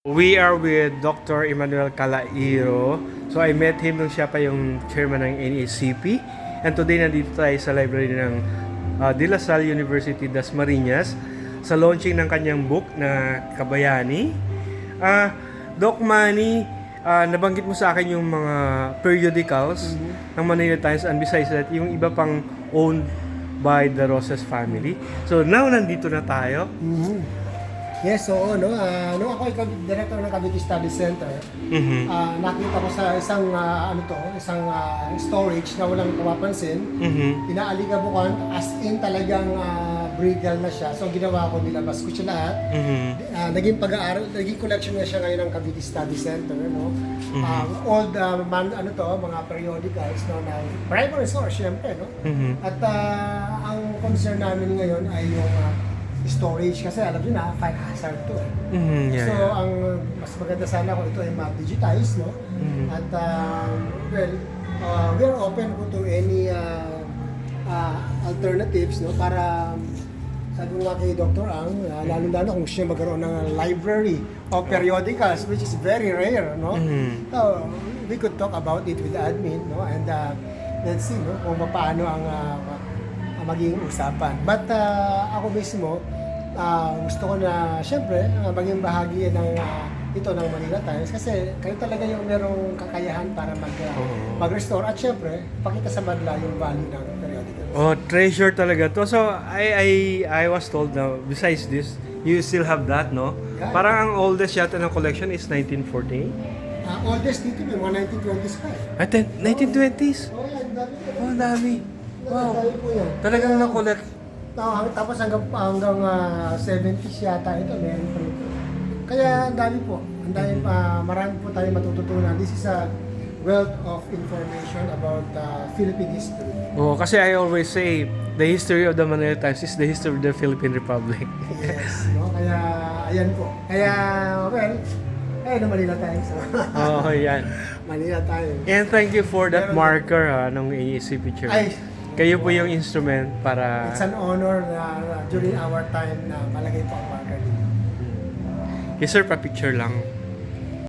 We are with Dr. Emmanuel Calairo. So I met him nung siya pa yung chairman ng NACP. And today nandito tayo sa library ng De La Salle University Dasmariñas sa launching ng kanyang book na Kabayani. Doc Manny, nabanggit mo sa akin yung mga periodicals ng Manila Times, and besides that, yung iba pang owned by the Rosas family. So now nandito na tayo. Yes, oo, no. Nung ako ay director ng Cavite Study Center, nakita ko sa isang storage na walang pumapansin, inaalikabukan, as in talagang brittle na siya. So ginawa ko, nilabas ko siya lahat. Naging pag-aaral, naging collection na siya ngayon ng Cavite Study Center, no. Old mga periodicals, no, na primary source, syempre, no. At ang concern namin ngayon ay yung storage, kasi alam niyo na, fire hazard to. So, ang mas maganda sana kung ito ay ma-digitize, no? At, we are open to any alternatives, no? Para, sabi ko nga kay Dr. Ang, lalo-lalo kung gusto niya magkaroon ng library of periodicals, which is very rare, no? So, we could talk about it with the admin, no? And let's see, no? Kung paano ang maging usapan. But ako mismo, gusto ko na, syempre, maging bahagi ng ito ng Manila Times, kasi kayo talaga yung merong kakayahan para mag-restore, at syempre, pakita sa madla yung value ng periodicals. Oh, treasure talaga to. So I was told na besides this, you still have that, no? Yeah. Parang ang oldest yata ng collection is 1948. Oldest dito may mga 1920s pa eh. At 1920s? Oh, yan, dami. Oh, ang dami. Wow. Dami po yan. Talagang na-collect. Tapos hanggang 70s yata ito, meron pa rin. Kaya ang dami po. Ang dami pa, marami po tayo matututunan. This is a wealth of information about Philippine history. Oh, kasi I always say, the history of the Manila Times is the history of the Philippine Republic. Yes, no? Kaya, ayan po. Kaya, well, Manila Times. Oh, yan. Manila Times. And thank you for that marker nung AEC picture. Ay, Kayo po yung instrument para... it's an honor na during our time na malagay po ang marker dito. Yes sir, pa-picture lang.